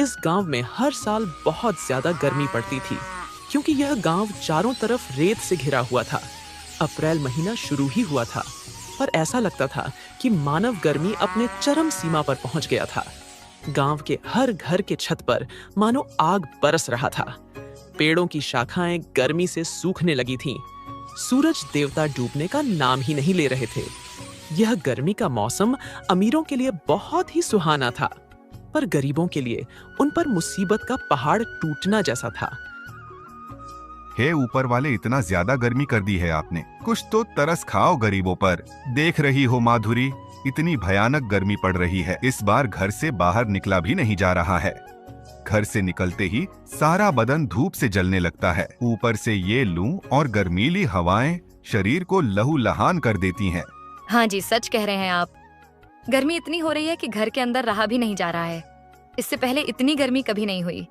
इस गांव में हर साल बहुत ज्यादा गर्मी पड़ती थी, क्योंकि यह गांव चारों तरफ रेत से घिरा हुआ था। अप्रैल महीना शुरू ही हुआ था, पर ऐसा लगता था कि मानव गर्मी अपने चरम सीमा पर पहुंच गया था। गांव के हर घर के छत पर मानो आग बरस रहा था। पेड़ों की शाखाएं गर्मी से सूखने लगी थीं। सूरज देवता डूबने का नाम ही नहीं ले रहे थे। यह गर्मी का मौसम अमीरों के लिए बहुत ही सुहाना था, पर गरीबों के लिए उन पर मुसीबत का पहाड़ टूटना जैसा था। हे ऊपर वाले, इतना ज्यादा गर्मी कर दी है आपने, कुछ तो तरस खाओ गरीबों पर। देख रही हो माधुरी, इतनी भयानक गर्मी पड़ रही है। इस बार घर से बाहर निकला भी नहीं जा रहा है। घर से निकलते ही सारा बदन धूप से जलने लगता है। ऊपर से ये लू और गर्मीली हवाएं शरीर को लहूलुहान कर देती हैं। हाँ जी, सच कह रहे हैं आप। गर्मी इतनी हो रही है कि घर के अंदर रहा भी नहीं जा रहा है। इससे पहले इतनी गर्मी कभी नहीं हुई।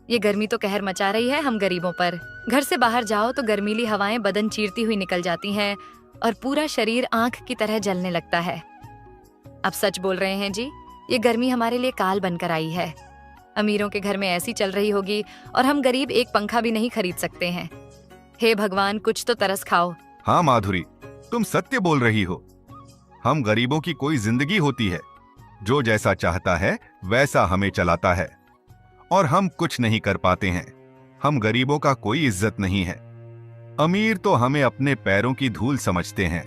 ये गर्मी तो कहर मचा रही है हम गरीबों पर। घर से बाहर जाओ तो गर्मीली हवाएं बदन चीरती हुई निकल जाती हैं और पूरा शरीर आंख की तरह जलने लगता है। आप सच बोल रहे हैं जी, ये गर्मी हमारे लिए काल बनकर आई है। अमीरों के घर में ऐसी चल रही होगी और हम गरीब एक पंखा भी नहीं खरीद सकते हैं। हे भगवान, कुछ तो तरस खाओ। हाँ माधुरी, तुम सत्य बोल रही हो। हम गरीबों की कोई जिंदगी होती है, जो जैसा चाहता है वैसा हमें चलाता है, और हम कुछ नहीं कर पाते हैं। हम गरीबों का कोई इज्जत नहीं है। अमीर तो हमें अपने पैरों की धूल समझते हैं।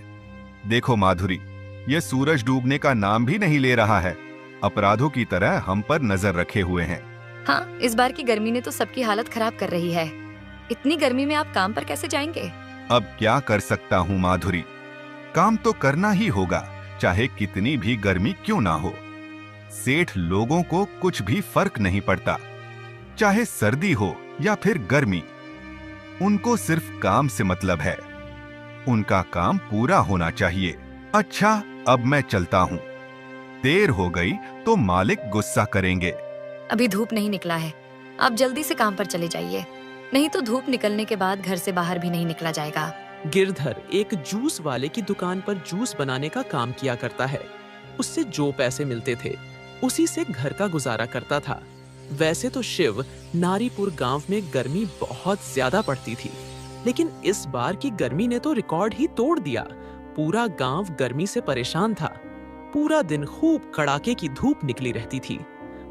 देखो माधुरी, ये सूरज डूबने का नाम भी नहीं ले रहा है। अपराधों की तरह हम पर नजर रखे हुए हैं। हाँ, इस बार की गर्मी ने तो सबकी हालत खराब कर रही है। इतनी गर्मी में आप काम पर कैसे जाएंगे? अब क्या कर सकता हूँ माधुरी, काम तो करना ही होगा, चाहे कितनी भी गर्मी क्यों ना हो। सेठ लोगों को कुछ भी फर्क नहीं पड़ता, चाहे सर्दी हो या फिर गर्मी। उनको सिर्फ काम से मतलब है। उनका काम पूरा होना चाहिए। अच्छा, अब मैं चलता हूँ। देर हो गई तो मालिक गुस्सा करेंगे। अभी धूप नहीं निकला है, आप जल्दी से काम पर चले जाइए, नहीं तो धूप निकलने के बाद घर से बाहर भी नहीं निकला जाएगा। गिरधर एक जूस वाले की दुकान पर जूस बनाने का काम किया करता है। उससे जो पैसे मिलते थे उसी से घर का गुजारा करता था। वैसे तो शिव नारीपुर गांव में गर्मी बहुत ज्यादा पड़ती थी, लेकिन इस बार की गर्मी ने तो रिकॉर्ड ही तोड़ दिया। पूरा गांव गर्मी से परेशान था। पूरा दिन खूब कड़ाके की धूप निकली रहती थी।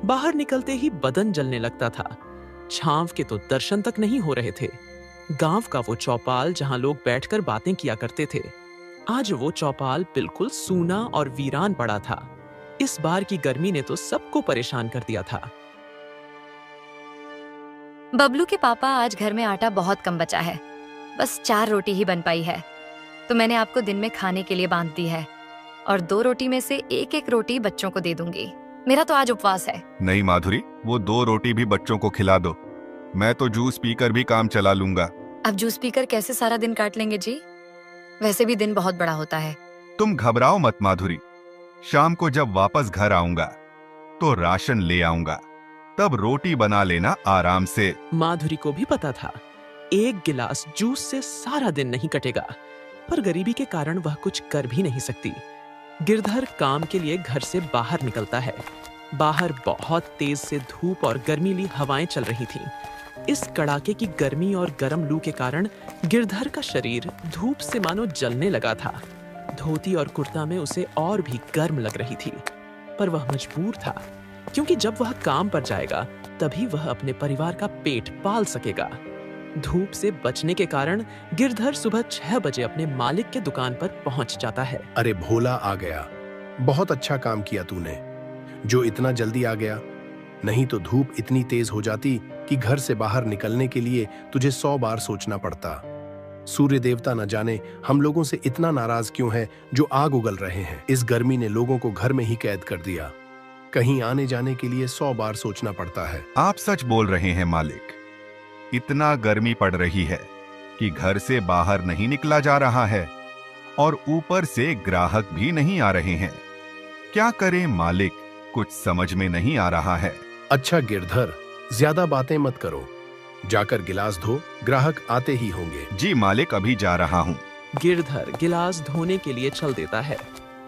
बाहर निकलते ही बदन जलने लगता था। छांव के तो दर्शन तक नहीं हो रहे थे। गांव का वो चौपाल जहां लोग बैठकर बातें किया करते थे, आज वो चौपाल बिल्कुल सूना और वीरान पड़ा था। इस बार की गर्मी ने तो सबको परेशान कर दिया था। बबलू के पापा, आज घर में आटा बहुत कम बचा है, बस 4 रोटी ही बन पाई है, तो मैंने आपको दिन में खाने के लिए बांध दी है, और 2 रोटी में से एक रोटी बच्चों को दे दूंगी। मेरा तो आज उपवास है। नहीं माधुरी, वो 2 रोटी भी बच्चों को खिला दो। मैं तो जूस पीकर भी काम चला लूंगा। अब जूस पीकर कैसे सारा दिन काट लेंगे जी? वैसे भी दिन बहुत बड़ा होता है। तुम घबराओ मत माधुरी, शाम को जब वापस घर आऊंगा तो राशन ले आऊंगा, तब रोटी बना लेना आराम से। माधुरी को भी पता था 1 गिलास जूस से सारा दिन नहीं कटेगा, पर गरीबी के कारण वह कुछ कर भी नहीं सकती। गिरधर काम के लिए घर से बाहर निकलता है। बाहर बहुत तेज से धूप और गर्मीली हवाएं चल रही थीं। इस कड़ाके की गर्मी और गर्म लू के कारण गिरधर का शरीर धूप से मानो जलने लगा था। धोती और कुर्ता में उसे और भी गर्म लग रही थी, पर वह मजबूर था, क्योंकि जब वह काम पर जाएगा तभी वह अपने परिवार का पेट पाल सकेगा। धूप से बचने के कारण गिरधर सुबह 6 बजे अपने मालिक के दुकान पर पहुंच जाता है। अरे भोला आ गया, बहुत अच्छा काम किया तूने जो इतना जल्दी आ गया, नहीं तो धूप इतनी तेज हो जाती कि घर से बाहर निकलने के लिए तुझे 100 बार सोचना पड़ता। सूर्य देवता न जाने हम लोगों से इतना नाराज क्यों है जो आग उगल रहे हैं। इस गर्मी ने लोगों को घर में ही कैद कर दिया, कहीं आने जाने के लिए 100 बार सोचना पड़ता है। आप सच बोल रहे हैं मालिक, इतना गर्मी पड़ रही है कि घर से बाहर नहीं निकला जा रहा है, और ऊपर से ग्राहक भी नहीं आ रहे हैं। क्या करें मालिक, कुछ समझ में नहीं आ रहा है। अच्छा गिरधर, ज्यादा बातें मत करो, जाकर गिलास धो, ग्राहक आते ही होंगे। जी मालिक, अभी जा रहा हूँ। गिरधर गिलास धोने के लिए चल देता है।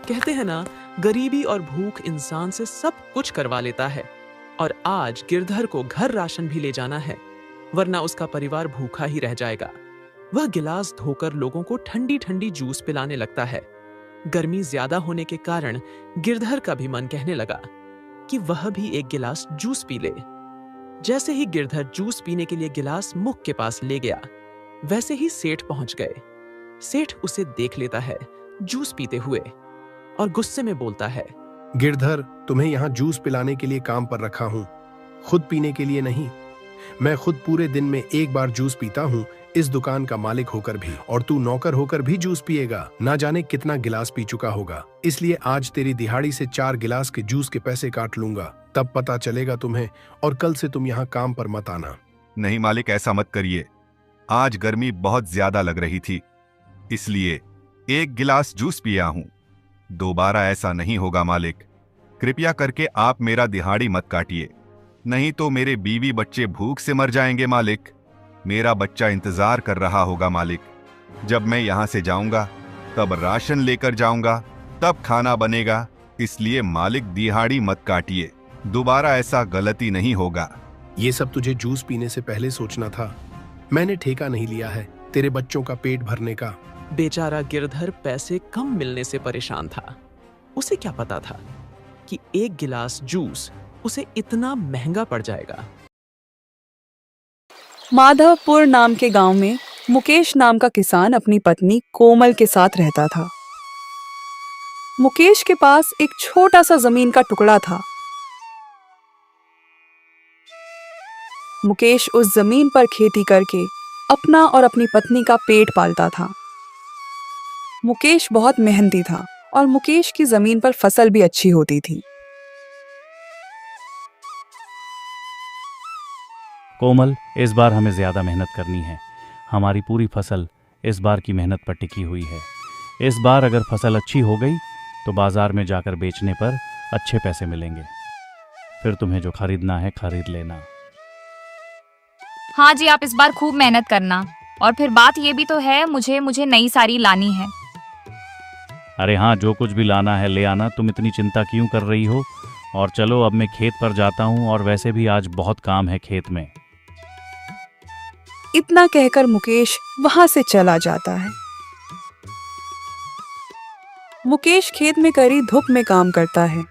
कहते हैं ना, गरीबी और भूख इंसान से सब कुछ करवा लेता है, और आज गिरधर को घर राशन भी ले जाना है, वरना उसका परिवार भूखा ही रह जाएगा। वह गिलास धोकर लोगों को ठंडी ठंडी जूस पिलाने लगता है। गर्मी ज्यादा होने के कारण गिरधर का भी मन कहने लगा कि वह भी एक गिलास जूस पी ले। जैसे ही गिरधर जूस पीने के लिए गिलास मुख के पास ले गया, वैसे ही सेठ पहुंच गए। सेठ उसे देख लेता है जूस पीते हुए और गुस्से में बोलता है, गिरधर, तुम्हें यहाँ जूस पिलाने के लिए काम पर रखा हूँ, खुद पीने के लिए नहीं। मैं खुद पूरे दिन में एक बार जूस पीता हूँ, इस दुकान का मालिक होकर भी, और तू नौकर होकर भी जूस पिएगा। ना जाने कितना गिलास पी चुका होगा, इसलिए आज तेरी दिहाड़ी से 4 गिलास के जूस के पैसे काट लूंगा, तब पता चलेगा तुम्हें, और कल से तुम यहाँ काम पर मत आना। नहीं मालिक, ऐसा मत करिए। आज गर्मी बहुत ज्यादा लग रही थी, इसलिए 1 गिलास जूस पिया हूं। दोबारा ऐसा नहीं होगा मालिक। कृपया करके आप मेरा दिहाड़ी मत काटिए, नहीं तो मेरे बीवी बच्चे भूख से मर जाएंगे मालिक। मेरा बच्चा इंतजार कर रहा होगा मालिक। जब मैं यहाँ से जाऊंगा तब राशन लेकर जाऊंगा, तब खाना बनेगा। इसलिए मालिक दिहाड़ी मत काटिए, दोबारा ऐसा गलती नहीं होगा। ये सब तुझे जूस पीने से पहले सोचना था। मैंने ठेका नहीं लिया है तेरे बच्चों का पेट भरने का। बेचारा गिरधर पैसे कम मिलने से परेशान था। उसे क्या पता था कि 1 गिलास जूस उसे इतना महंगा पड़ जाएगा। माधवपुर नाम के गांव में मुकेश नाम का किसान अपनी पत्नी कोमल के साथ रहता था। मुकेश के पास एक छोटा सा जमीन का टुकड़ा था। मुकेश उस जमीन पर खेती करके अपना और अपनी पत्नी का पेट पालता था। मुकेश बहुत मेहनती था और मुकेश की जमीन पर फसल भी अच्छी होती थी। कोमल, इस बार हमें ज़्यादा मेहनत करनी है। हमारी पूरी फसल इस बार की मेहनत पर टिकी हुई है। इस बार अगर फसल अच्छी हो गई तो बाजार में जाकर बेचने पर अच्छे पैसे मिलेंगे। फिर तुम्हें जो खरीदना है खरीद लेना। हाँ जी, आप इस बार खूब मेहनत करना। और फिर बात ये भी तो है, मुझे नई साड़ी लानी है। अरे हाँ, जो कुछ भी लाना है ले आना। तुम इतनी चिंता क्यों कर रही हो? और चलो, अब मैं खेत पर जाता हूँ, और वैसे भी आज बहुत काम है खेत में। इतना कहकर मुकेश वहां से चला जाता है। मुकेश खेत में करी धूप में काम करता है।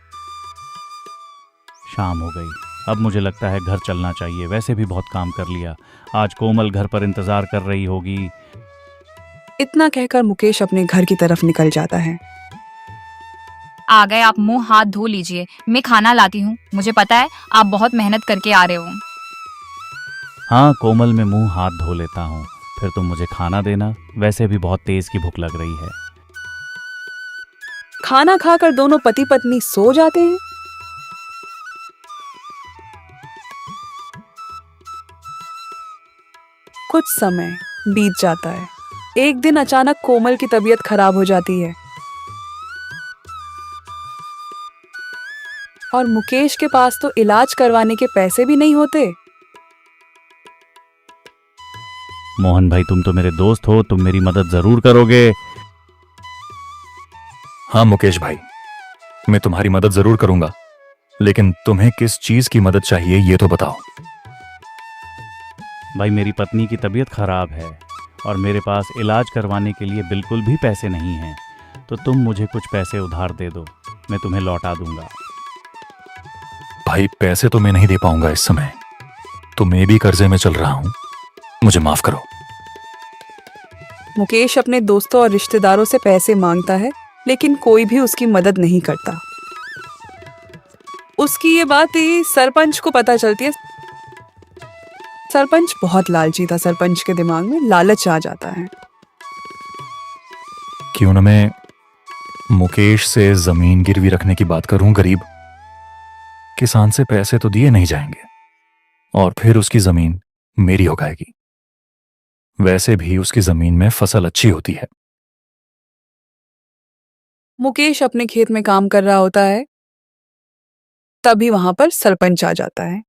शाम हो गई, अब मुझे लगता है घर चलना चाहिए। वैसे भी बहुत काम कर लिया। आज कोमल घर पर इंतजार कर रही होगी। इतना कहकर मुकेश अपने घर की तरफ निकल जाता है। आ गए आप, मुंह हाथ धो लीजिए, मैं खाना लाती हूँ। मुझे पता है आप बहुत मेहनत करके आ रहे हो। हाँ कोमल, मैं मुंह हाथ धो लेता हूँ, फिर तुम मुझे खाना देना। वैसे भी बहुत तेज की भूख लग रही है। खाना खाकर दोनों पति पत्नी सो जाते हैं। कुछ समय बीत जाता है। एक दिन अचानक कोमल की तबीयत खराब हो जाती है और मुकेश के पास तो इलाज करवाने के पैसे भी नहीं होते। मोहन भाई, तुम तो मेरे दोस्त हो, तुम मेरी मदद जरूर करोगे। हाँ मुकेश भाई, मैं तुम्हारी मदद जरूर करूंगा, लेकिन तुम्हें किस चीज की मदद चाहिए ये तो बताओ। भाई, मेरी पत्नी की तबीयत खराब है और मेरे पास इलाज करवाने के लिए बिल्कुल भी पैसे नहीं हैं, तो तुम मुझे कुछ पैसे उधार दे दो, मैं तुम्हें लौटा दूंगा। भाई, पैसे तो मैं नहीं दे पाऊंगा इस समय, तो मैं भी कर्जे में चल रहा हूं, मुझे माफ करो। मुकेश अपने दोस्तों और रिश्तेदारों से पैसे मांगता है, लेकिन कोई भी उसकी मदद नहीं करता। उसकी ये बात ही सरपंच को पता चलती है। सरपंच बहुत लालची था। सरपंच के दिमाग में लालच आ जाता है। क्यों ना मैं मुकेश से जमीन गिरवी रखने की बात करूं। गरीब किसान से पैसे तो दिए नहीं जाएंगे और फिर उसकी जमीन मेरी हो जाएगी। वैसे भी उसकी जमीन में फसल अच्छी होती है। मुकेश अपने खेत में काम कर रहा होता है, तभी वहां पर सरपंच आ जाता है।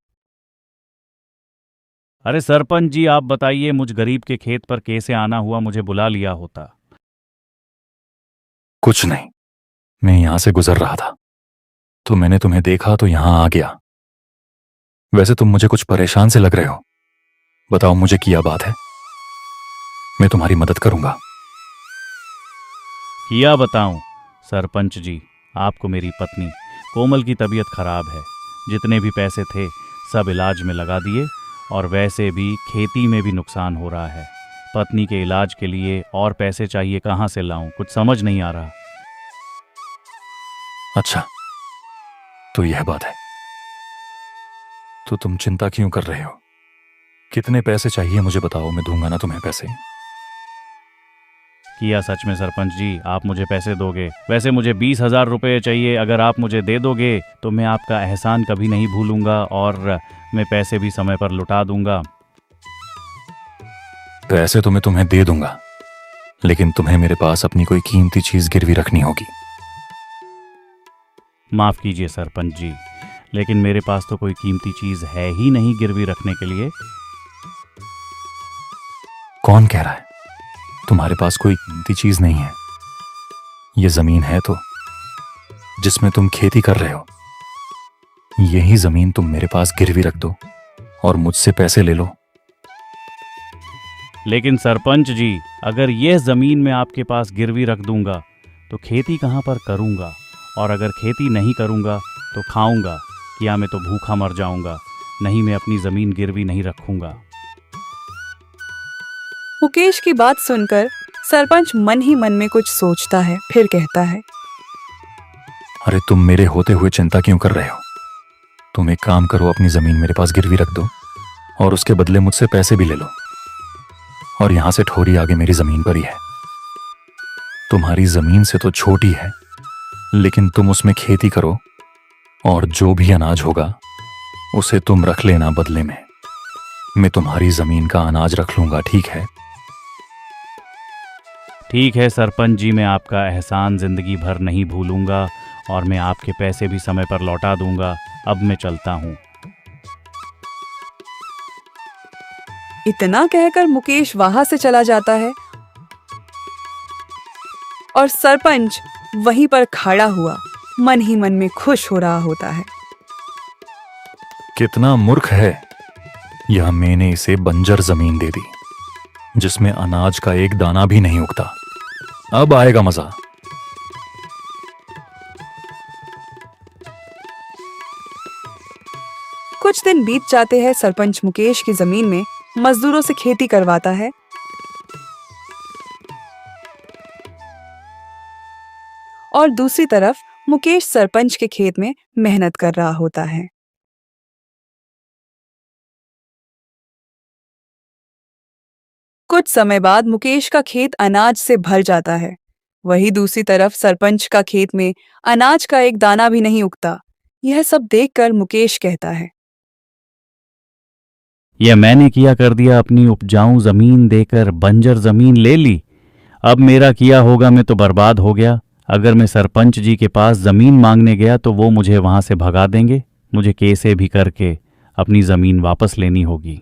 अरे सरपंच जी, आप बताइए, मुझ गरीब के खेत पर कैसे आना हुआ? मुझे बुला लिया होता। कुछ नहीं, मैं यहां से गुजर रहा था तो मैंने तुम्हें देखा तो यहां आ गया। वैसे तुम मुझे कुछ परेशान से लग रहे हो। बताओ मुझे क्या बात है, मैं तुम्हारी मदद करूंगा। क्या बताऊं सरपंच जी, आपको मेरी पत्नी कोमल की तबीयत खराब है। जितने भी पैसे थे सब इलाज में लगा दिए, और वैसे भी खेती में भी नुकसान हो रहा है। पत्नी के इलाज के लिए और पैसे चाहिए, कहाँ से लाऊं, कुछ समझ नहीं आ रहा। अच्छा, तो यह बात है। तो तुम चिंता क्यों कर रहे हो? कितने पैसे चाहिए मुझे बताओ, मैं दूंगा ना तुम्हें पैसे। किया सच में सरपंच जी, आप मुझे पैसे दोगे? वैसे मुझे 20,000 रुपये चाहिए। अगर आप मुझे दे दोगे तो मैं आपका एहसान कभी नहीं भूलूंगा, और मैं पैसे भी समय पर लौटा दूंगा। पैसे तो मैं तुम्हें दे दूंगा, लेकिन तुम्हें मेरे पास अपनी कोई कीमती चीज गिरवी रखनी होगी। माफ कीजिए सरपंच जी, लेकिन मेरे पास तो कोई कीमती चीज है ही नहीं गिरवी रखने के लिए। कौन कह रहा है तुम्हारे पास कोई कीमती चीज नहीं है? ये जमीन है तो, जिसमें तुम खेती कर रहे हो। यही जमीन तुम मेरे पास गिरवी रख दो और मुझसे पैसे ले लो। लेकिन सरपंच जी, अगर यह जमीन मैं आपके पास गिरवी रख दूंगा तो खेती कहाँ पर करूंगा? और अगर खेती नहीं करूंगा तो खाऊंगा क्या? मैं तो भूखा मर जाऊंगा। नहीं, मैं अपनी जमीन गिरवी नहीं रखूंगा। मुकेश की बात सुनकर सरपंच मन ही मन में कुछ सोचता है, फिर कहता है, अरे तुम मेरे होते हुए चिंता क्यों कर रहे हो? तुम एक काम करो, अपनी जमीन मेरे पास गिरवी रख दो और उसके बदले मुझसे पैसे भी ले लो। और यहां से ठोरी आगे मेरी जमीन पर ही है। तुम्हारी जमीन से तो छोटी है, लेकिन तुम उसमें खेती करो और जो भी अनाज होगा उसे तुम रख लेना बदले में। मैं तुम्हारी जमीन का अनाज रख लूंगा, ठीक है? ठीक है सरपंच जी, मैं आपका एहसान जिंदगी भर नहीं भूलूंगा, और मैं आपके पैसे भी समय पर लौटा दूंगा। अब मैं चलता हूं। इतना कहकर मुकेश वहां से चला जाता है और सरपंच वहीं पर खड़ा हुआ मन ही मन में खुश हो रहा होता है। कितना मूर्ख है यह, मैंने इसे बंजर जमीन दे दी जिसमें अनाज का एक दाना भी नहीं उगता। अब आएगा मजा। कुछ दिन बीत जाते हैं। सरपंच मुकेश की जमीन में मजदूरों से खेती करवाता है और दूसरी तरफ मुकेश सरपंच के खेत में मेहनत कर रहा होता है। कुछ समय बाद मुकेश का खेत अनाज से भर जाता है। वहीं दूसरी तरफ सरपंच का खेत में अनाज का एक दाना भी नहीं उगता। यह सब देखकर मुकेश कहता है, यह मैंने किया कर दिया, अपनी उपजाऊ जमीन देकर बंजर जमीन ले ली। अब मेरा किया होगा, मैं तो बर्बाद हो गया। अगर मैं सरपंच जी के पास जमीन मांगने गया तो वो मुझे वहां से भगा देंगे। मुझे कैसे भी करके अपनी जमीन वापस लेनी होगी।